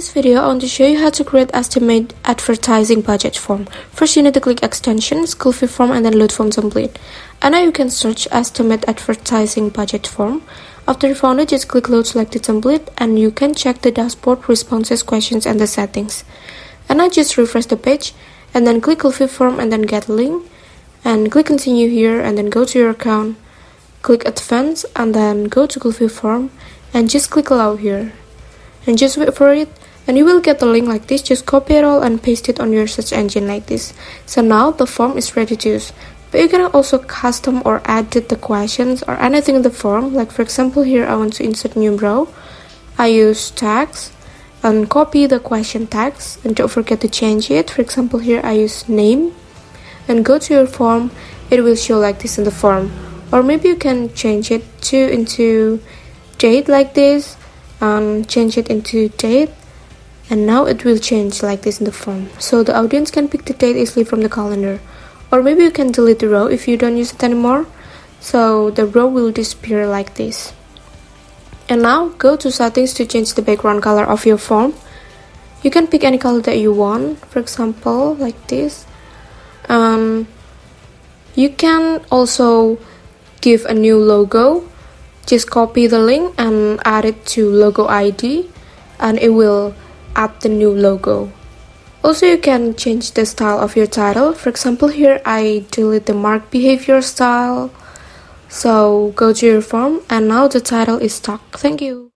this video, I want to show you how to create estimate advertising budget form. First, you need to click extensions, Click form, and then load form template. And now you can search estimate advertising budget form. After you found it, just click load selected template, and you can check the dashboard, responses, questions, and the settings. And now just refresh the page, and then click Click form, and then get link, and click continue here, and then go to your account. Click advance, and then go to Click form, and just click allow here. And just wait for it, and you will get the link like this. Just copy it all and paste it on your search engine like this. So now the form is ready to use. But you can also custom or edit the questions or anything in the form. Like for example, here I want to insert new row. I use tags and copy the question tags, and don't forget to change it. For example, here I use name, and go to your form. It will show like this in the form. Or maybe you can change it into date like this, and change it into date, and now it will change like this in the form, so the audience can pick the date easily from the calendar. Or maybe you can delete the row if you don't use it anymore, so the row will disappear like this. And now go to settings to change the background color of your form. You can pick any color that you want, for example like this. You can also give a new logo. Just copy the link and add it to logo ID, and it will add the new logo. Also, you can change the style of your title. For example, here I delete the mark behavior style. So go to your form, and now the title is stock. Thank you.